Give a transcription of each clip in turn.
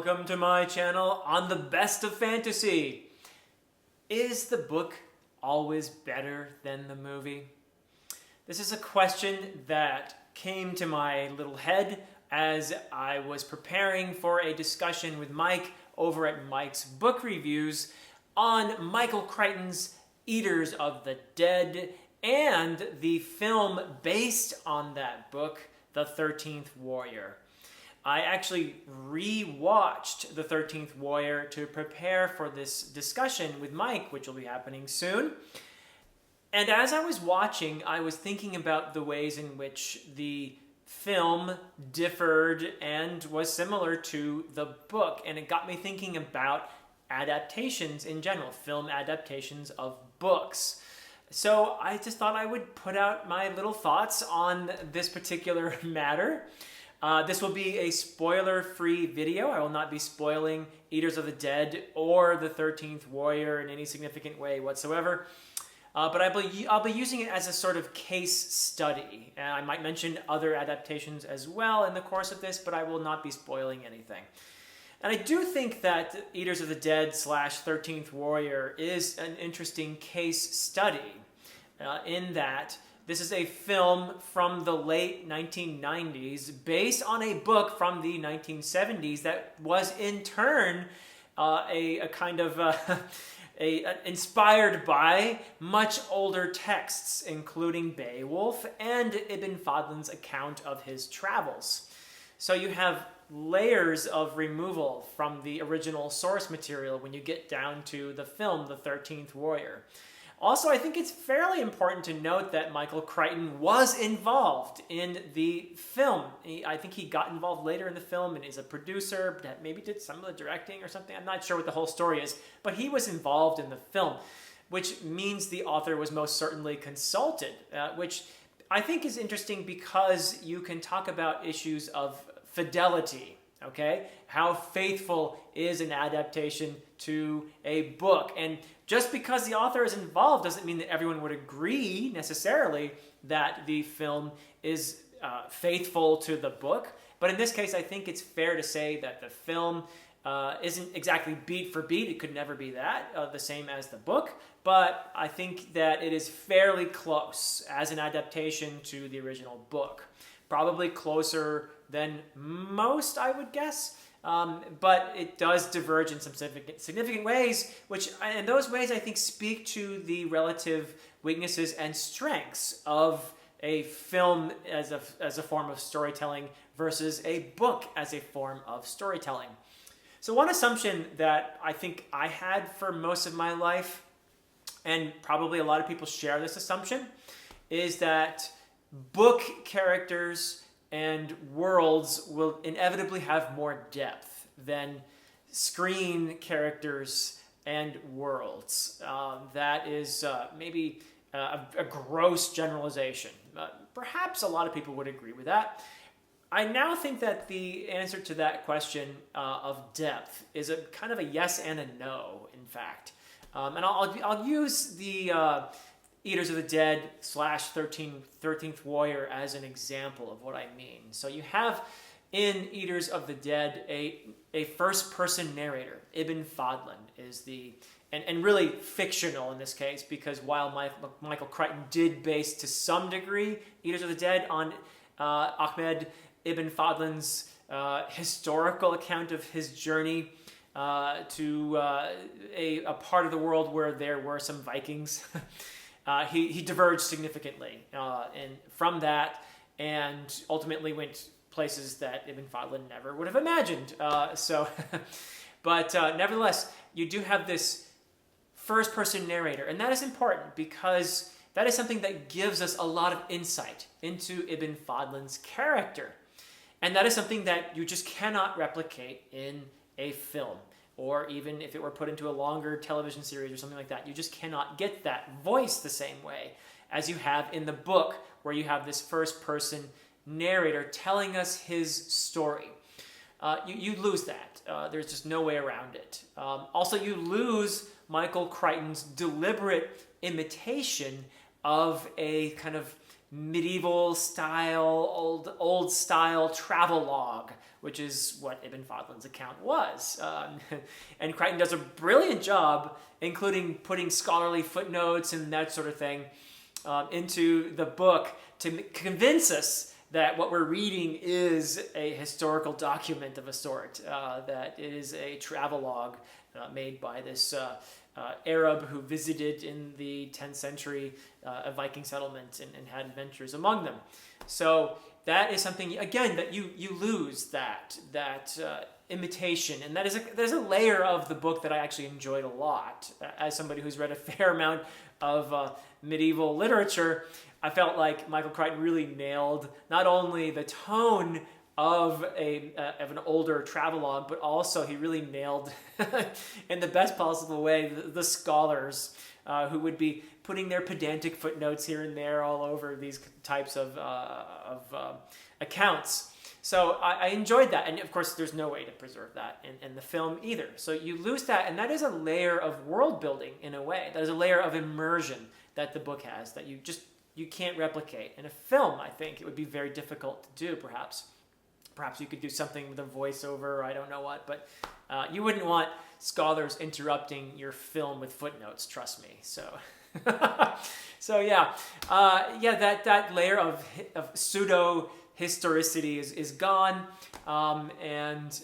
Welcome to my channel on the best of fantasy. Is the book always better than the movie? This is a question that came to my little head as I was preparing for a discussion with Mike over at Mike's Book Reviews on Michael Crichton's Eaters of the Dead and the film based on that book, The 13th Warrior. I actually re-watched The 13th Warrior to prepare for this discussion with Mike, which will be happening soon. And as I was watching, I was thinking about the ways in which the film differed and was similar to the book. And it got me thinking about adaptations in general, film adaptations of books. So I just thought I would put out my little thoughts on this particular matter. This will be a spoiler-free video. I will not be spoiling Eaters of the Dead or The 13th Warrior in any significant way whatsoever. But I'll be using it as a sort of case study. And I might mention other adaptations as well in the course of this, but I will not be spoiling anything. And I do think that Eaters of the Dead / 13th Warrior is an interesting case study in that this is a film from the late 1990s based on a book from the 1970s that was in turn inspired by much older texts, including Beowulf and Ibn Fadlan's account of his travels. So you have layers of removal from the original source material when you get down to the film, The 13th Warrior. Also, I think it's fairly important to note that Michael Crichton was involved in the film. I think he got involved later in the film and is a producer that maybe did some of the directing or something. I'm not sure what the whole story is, but he was involved in the film, which means the author was most certainly consulted, which I think is interesting because you can talk about issues of fidelity. Okay, how faithful is an adaptation to a book? And just because the author is involved doesn't mean that everyone would agree necessarily that the film is faithful to the book. But in this case, I think it's fair to say that the film isn't exactly beat for beat. It could never be that, the same as the book. But I think that it is fairly close as an adaptation to the original book. Probably closer than most, I would guess, but it does diverge in some significant ways, and those ways I think speak to the relative weaknesses and strengths of a film as a form of storytelling versus a book as a form of storytelling. So one assumption that I think I had for most of my life, and probably a lot of people share this assumption, is that book characters and worlds will inevitably have more depth than screen characters and worlds. That is maybe a gross generalization. Perhaps a lot of people would agree with that. I now think that the answer to that question of depth is a kind of a yes and a no, in fact. And I'll use the Eaters of the Dead / 13th Warrior as an example of what I mean. So you have in Eaters of the Dead a first-person narrator. Ibn Fadlan is and really fictional in this case, because while Michael Crichton did base to some degree Eaters of the Dead on Ahmed Ibn Fadlan's historical account of his journey to a part of the world where there were some Vikings. He diverged significantly from that and ultimately went places that Ibn Fadlan never would have imagined. But nevertheless, you do have this first-person narrator, and that is important because that is something that gives us a lot of insight into Ibn Fadlan's character. And that is something that you just cannot replicate in a film. Or even if it were put into a longer television series or something like that, you just cannot get that voice the same way as you have in the book, where you have this first-person narrator telling us his story. You lose that. There's just no way around it. Also, you lose Michael Crichton's deliberate imitation of a kind of medieval style, old style travelogue, which is what Ibn Fadlan's account was. And Crichton does a brilliant job, including putting scholarly footnotes and that sort of thing into the book to convince us that what we're reading is a historical document of a sort, that it is a travelogue made by this Arab who visited in the 10th century a Viking settlement and had adventures among them. So that is something, again, that you lose that imitation, and there's a layer of the book that I actually enjoyed a lot. As somebody who's read a fair amount of medieval literature, I felt like Michael Crichton really nailed not only the tone of an older travelogue, but also he really nailed, in the best possible way, the scholars who would be putting their pedantic footnotes here and there all over these types of accounts. So I enjoyed that, and of course there's no way to preserve that in the film either. So you lose that, and that is a layer of world building in a way. That is a layer of immersion that the book has that you can't replicate. In a film, I think it would be very difficult to do, perhaps. Perhaps you could do something with a voiceover, I don't know what, but you wouldn't want scholars interrupting your film with footnotes, trust me. So, that layer of pseudo-historicity is gone, and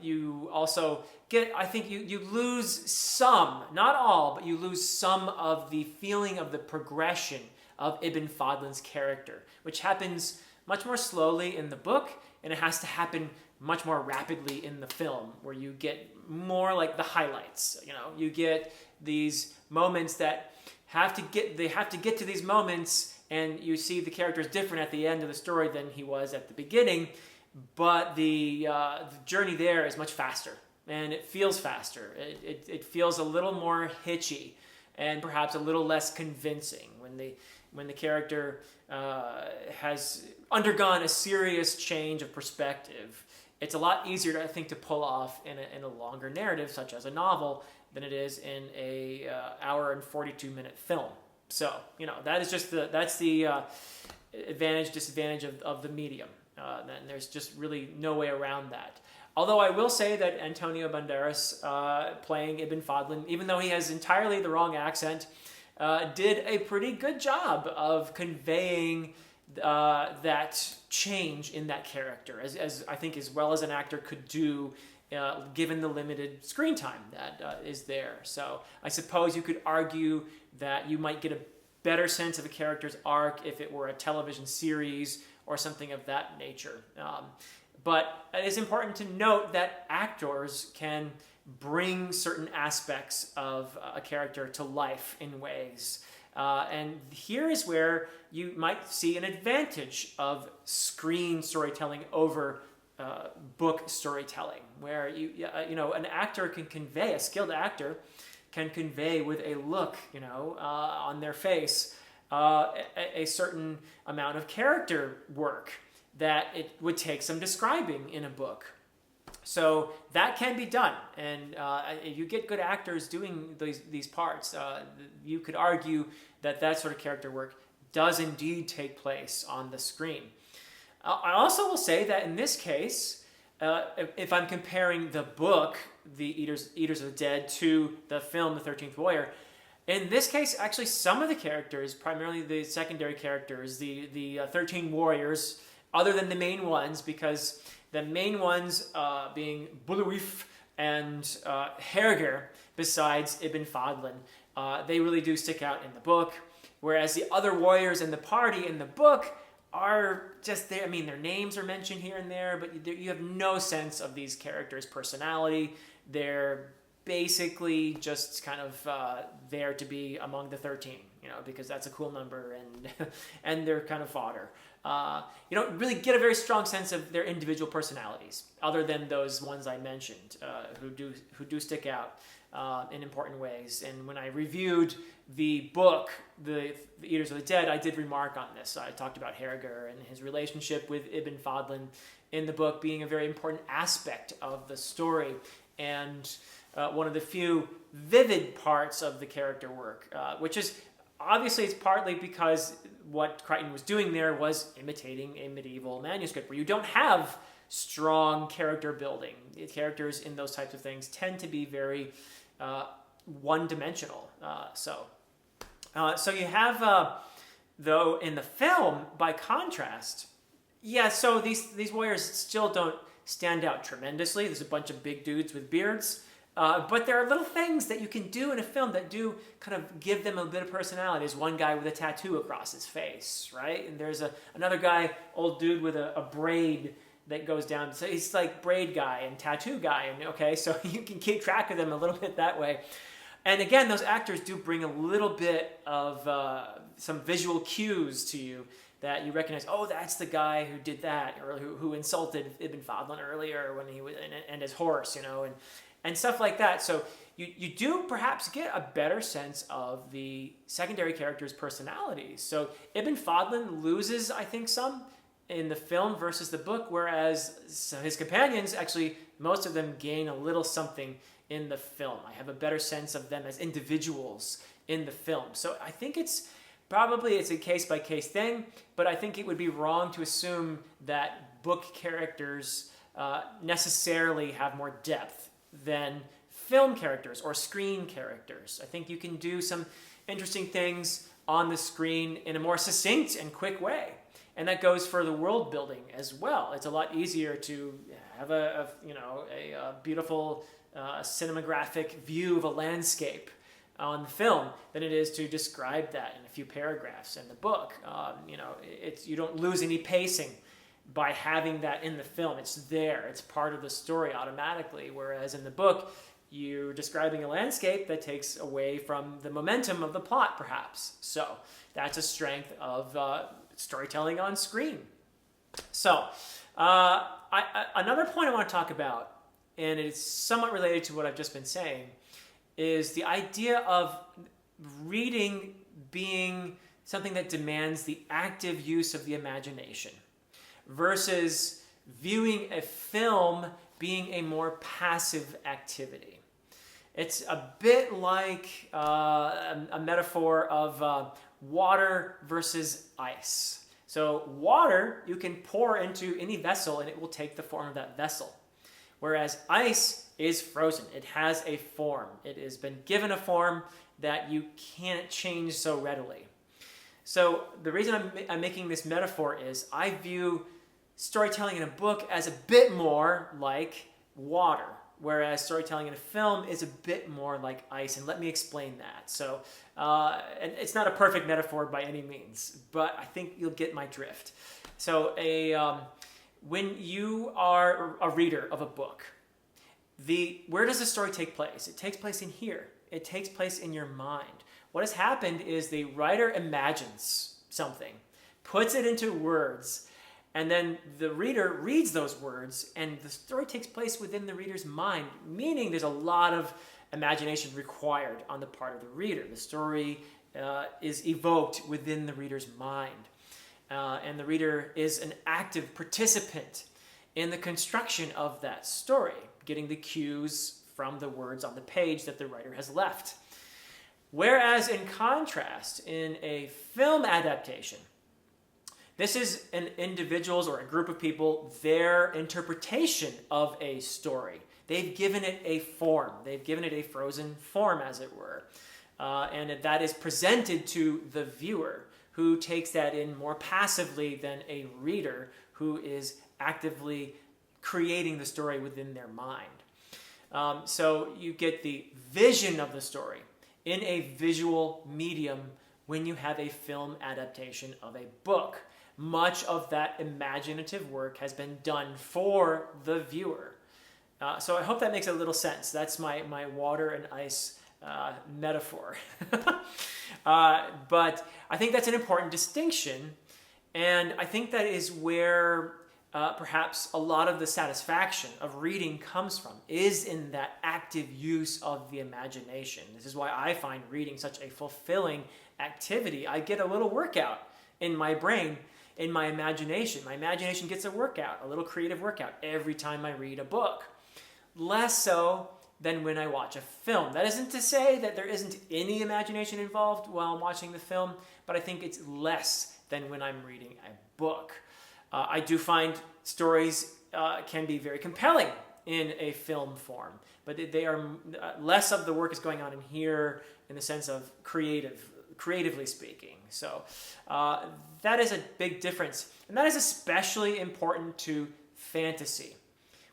you also get, I think you lose some, not all, but you lose some of the feeling of the progression of Ibn Fadlan's character, which happens much more slowly in the book, and it has to happen much more rapidly in the film, where you get more like the highlights. You get these moments that have to get to these moments, and you see the character is different at the end of the story than he was at the beginning, but the journey there is much faster, and it feels faster. It feels a little more hitchy, and perhaps a little less convincing when the character has undergone a serious change of perspective. It's a lot easier, I think, to pull off in a longer narrative, such as a novel, than it is in a hour and 42-minute film. So, that is just that's the advantage, disadvantage of the medium. And there's just really no way around that. Although I will say that Antonio Banderas playing Ibn Fadlan, even though he has entirely the wrong accent, did a pretty good job of conveying that change in that character, as I think as well as an actor could do, given the limited screen time that is there. So I suppose you could argue that you might get a better sense of a character's arc if it were a television series or something of that nature. But it is important to note that actors can bring certain aspects of a character to life in ways. And here is where you might see an advantage of screen storytelling over book storytelling, where an actor can convey, a skilled actor can convey with a look, on their face, a certain amount of character work that it would take some describing in a book. So that can be done, and you get good actors doing these parts. You could argue that sort of character work does indeed take place on the screen. I also will say that in this case, if I'm comparing the book, The Eaters of the Dead, to the film, The 13th Warrior, in this case, actually, some of the characters, primarily the secondary characters, the 13 warriors, other than the main ones, because the main ones being Buluif and Herger, besides Ibn Fadlan, they really do stick out in the book, whereas the other warriors in the party in the book are just there. I mean, their names are mentioned here and there, but you have no sense of these characters' personality. They're basically just kind of there to be among the 13, because that's a cool number, and they're kind of fodder. You don't really get a very strong sense of their individual personalities, other than those ones I mentioned, who do stick out in important ways. And when I reviewed the book, the Eaters of the Dead, I did remark on this. I talked about Herger and his relationship with Ibn Fadlan in the book being a very important aspect of the story, and one of the few vivid parts of the character work, which is obviously it's partly because what Crichton was doing there was imitating a medieval manuscript where you don't have strong character building. The characters in those types of things tend to be very one-dimensional. So you have, though, in the film, by contrast, yeah, so these warriors still don't stand out tremendously. There's a bunch of big dudes with beards. But there are little things that you can do in a film that do kind of give them a bit of personality. There's one guy with a tattoo across his face, right? And there's another guy, old dude with a braid that goes down. So he's like braid guy and tattoo guy. And okay, so you can keep track of them a little bit that way. And again, those actors do bring a little bit of some visual cues to you that you recognize, oh, that's the guy who did that, or who insulted Ibn Fadlan earlier when he was, and his horse, and stuff like that. So you do perhaps get a better sense of the secondary characters' personalities. So Ibn Fadlan loses, I think, some in the film versus the book, whereas his companions, actually, most of them gain a little something in the film. I have a better sense of them as individuals in the film. So I think it's a case-by-case thing, but I think it would be wrong to assume that book characters necessarily have more depth than film characters or screen characters. I think you can do some interesting things on the screen in a more succinct and quick way. And that goes for the world building as well. It's a lot easier to have a beautiful cinematographic view of a landscape on film than it is to describe that in a few paragraphs in the book. You don't lose any pacing by having that in the film. It's there. It's part of the story automatically. Whereas in the book, you're describing a landscape that takes away from the momentum of the plot, perhaps. So that's a strength of storytelling on screen. So another point I want to talk about, and it's somewhat related to what I've just been saying, is the idea of reading being something that demands the active use of the imagination versus viewing a film being a more passive activity. It's a bit like a metaphor of water versus ice. So water you can pour into any vessel and it will take the form of that vessel. Whereas ice is frozen. It has a form. It has been given a form that you can't change so readily. So the reason I'm making this metaphor is I view storytelling in a book as a bit more like water, whereas storytelling in a film is a bit more like ice. And let me explain that. So and it's not a perfect metaphor by any means, but I think you'll get my drift. So when you are a reader of a book, where does the story take place? It takes place in here. It takes place in your mind. What has happened is the writer imagines something, puts it into words, and then the reader reads those words, and the story takes place within the reader's mind, meaning there's a lot of imagination required on the part of the reader. The story is evoked within the reader's mind. And the reader is an active participant in the construction of that story, getting the cues from the words on the page that the writer has left. Whereas in contrast, in a film adaptation, this is an individual's or a group of people, their interpretation of a story. They've given it a form. They've given it a frozen form, as it were. And that is presented to the viewer, who takes that in more passively than a reader who is actively creating the story within their mind. So you get the vision of the story in a visual medium when you have a film adaptation of a book. Much of that imaginative work has been done for the viewer. So I hope that makes a little sense. That's my water and ice metaphor. But I think that's an important distinction, and I think that is where perhaps a lot of the satisfaction of reading comes from, is in that active use of the imagination. This is why I find reading such a fulfilling activity. I get a little workout in my brain, in my imagination. My imagination gets a workout, a little creative workout, every time I read a book. Less so than when I watch a film. That isn't to say that there isn't any imagination involved while watching the film, but I think it's less than when I'm reading a book. I do find stories can be very compelling in a film form, but they are less of the work is going on in here in the sense of creatively speaking. So that is a big difference, and that is especially important to fantasy.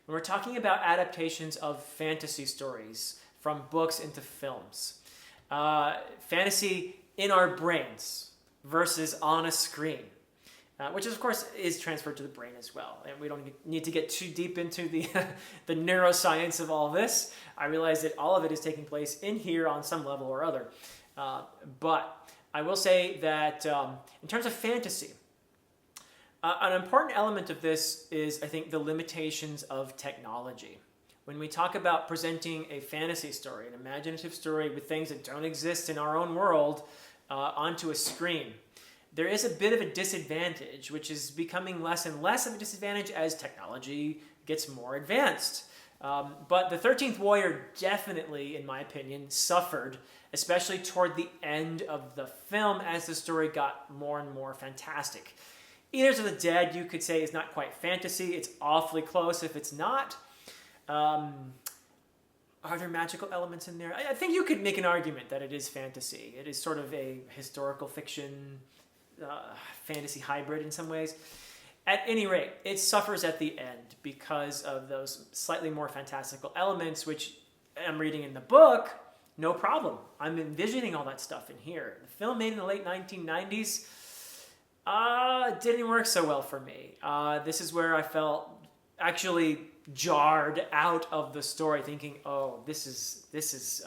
When we're talking about adaptations of fantasy stories from books into films, fantasy in our brains versus on a screen, which of course is transferred to the brain as well. And we don't need to get too deep into the, the neuroscience of all this. I realize that all of it is taking place in here on some level or other. But I will say that in terms of fantasy, an important element of this is, I think, the limitations of technology. When we talk about presenting a fantasy story, an imaginative story with things that don't exist in our own world onto a screen, there is a bit of a disadvantage, which is becoming less and less of a disadvantage as technology gets more advanced. But the 13th Warrior definitely, in my opinion, suffered, especially toward the end of the film as the story got more and more fantastic. Eaters of the Dead, you could say, is not quite fantasy. It's awfully close if it's not. Are there magical elements in there? I think you could make an argument that it is fantasy. It is sort of a historical fiction, fantasy hybrid in some ways. At any rate, it suffers at the end because of those slightly more fantastical elements, which I'm reading in the book, no problem. I'm envisioning all that stuff in here. The film made in the late 1990s, didn't work so well for me. This is where I felt actually jarred out of the story, thinking, oh, this is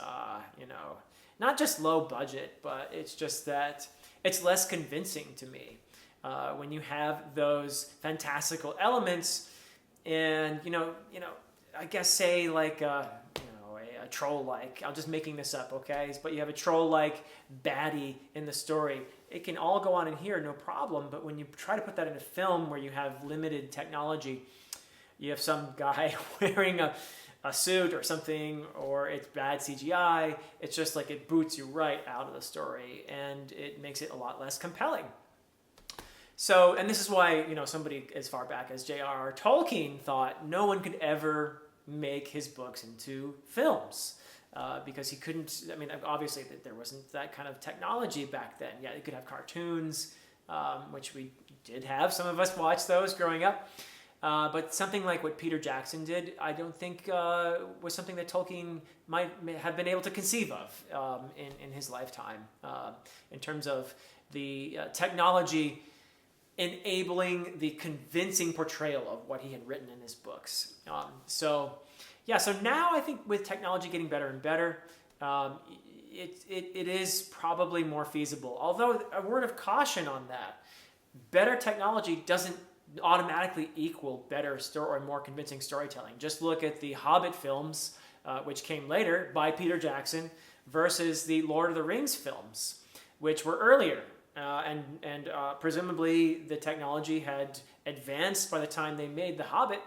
not just low budget, but it's just that it's less convincing to me when you have those fantastical elements, and I guess say like a troll-like. I'm just making this up, okay? But you have a troll-like baddie in the story. It can all go on in here, no problem. But when you try to put that in a film where you have limited technology, you have some guy wearing a suit or something, or it's bad CGI, it's just like it boots you right out of the story, and it makes it a lot less compelling. So, and this is why, somebody as far back as J.R.R. Tolkien thought no one could ever make his books into films. Because he couldn't, obviously there wasn't that kind of technology back then. Yeah, you could have cartoons, which we did have. Some of us watched those growing up. But something like what Peter Jackson did, I don't think was something that Tolkien might have been able to conceive of in his lifetime, in terms of the technology enabling the convincing portrayal of what he had written in his books. So now I think with technology getting better and better, it is probably more feasible. Although a word of caution on that, better technology doesn't automatically equal better or more convincing storytelling. Just look at the Hobbit films, which came later by Peter Jackson, versus the Lord of the Rings films, which were earlier. And presumably the technology had advanced by the time they made The Hobbit.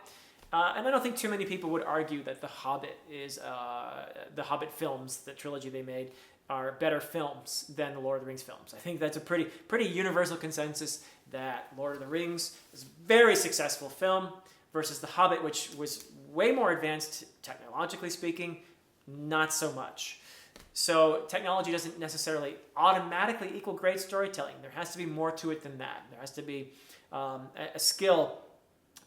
And I don't think too many people would argue that The Hobbit is the Hobbit films, the trilogy they made, are better films than the Lord of the Rings films. I think that's a pretty universal consensus that Lord of the Rings is a very successful film versus The Hobbit, which was way more advanced technologically speaking, not so much. So technology doesn't necessarily automatically equal great storytelling. There has to be more to it than that. There has to be a skill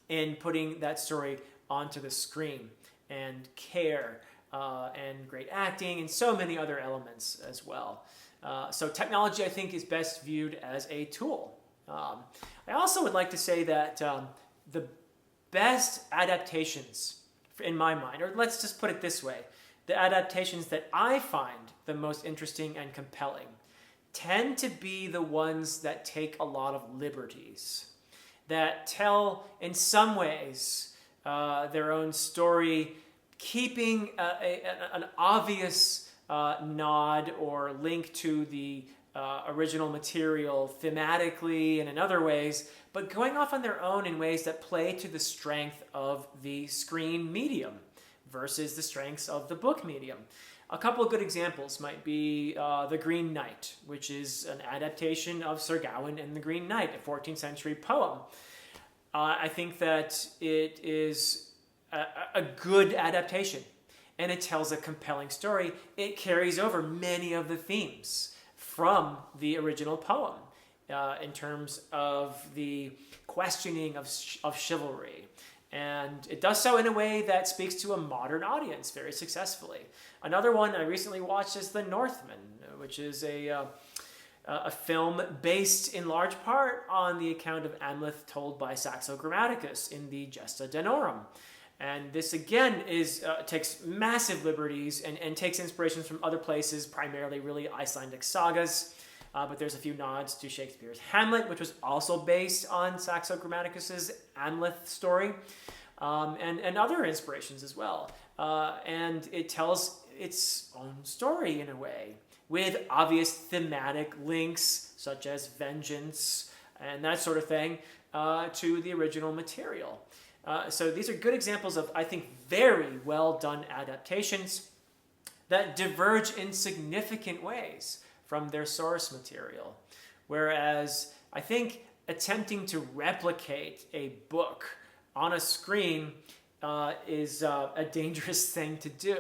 in putting that story onto the screen, and care, and great acting, and so many other elements as well. So technology, I think, is best viewed as a tool. I also would like to say that the best adaptations, in my mind, or let's just put it this way, the adaptations that I find the most interesting and compelling tend to be the ones that take a lot of liberties, that tell, in some ways, their own story, keeping an obvious nod or link to the original material thematically and in other ways, but going off on their own in ways that play to the strength of the screen medium versus the strengths of the book medium. A couple of good examples might be The Green Knight, which is an adaptation of Sir Gawain and the Green Knight, a 14th century poem. I think that it is a good adaptation, and it tells a compelling story. It carries over many of the themes from the original poem in terms of the questioning of chivalry. And it does so in a way that speaks to a modern audience very successfully. Another one I recently watched is The Northman, which is a film based in large part on the account of Amleth told by Saxo Grammaticus in the Gesta Danorum. And this again takes massive liberties and takes inspirations from other places, primarily really Icelandic sagas. But there's a few nods to Shakespeare's Hamlet, which was also based on Saxo Grammaticus's Amleth story, and other inspirations as well. And it tells its own story in a way, with obvious thematic links, such as vengeance and that sort of thing, to the original material. So these are good examples of, I think, very well done adaptations that diverge in significant ways from their source material. Whereas I think attempting to replicate a book on a screen is a dangerous thing to do.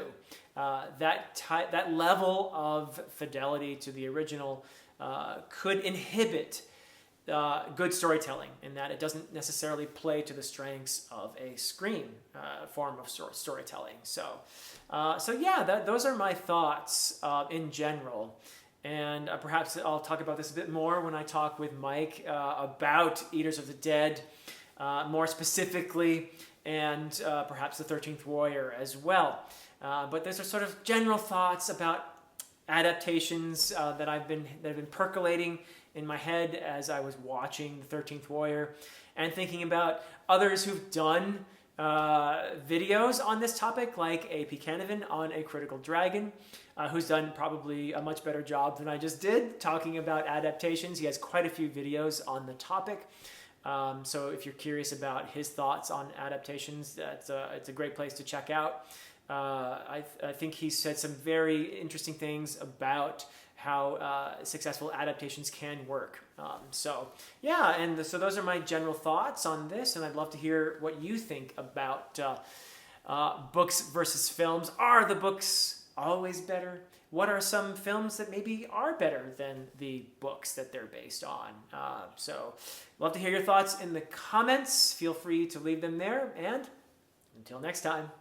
That level of fidelity to the original could inhibit good storytelling, in that it doesn't necessarily play to the strengths of a screen form of storytelling. So yeah, those are my thoughts in general. And perhaps I'll talk about this a bit more when I talk with Mike about Eaters of the Dead, more specifically, and perhaps the 13th Warrior as well. But those are sort of general thoughts about adaptations that have been percolating in my head as I was watching the 13th Warrior, and thinking about others who've done videos on this topic, like A.P. Canavan on A Critical Dragon, who's done probably a much better job than I just did talking about adaptations. He has quite a few videos on the topic. So if you're curious about his thoughts on adaptations, it's a great place to check out. I think he said some very interesting things about how successful adaptations can work. So those are my general thoughts on this, and I'd love to hear what you think about books versus films. Are the books always better? What are some films that maybe are better than the books that they're based on? So love to hear your thoughts in the comments. Feel free to leave them there, and until next time.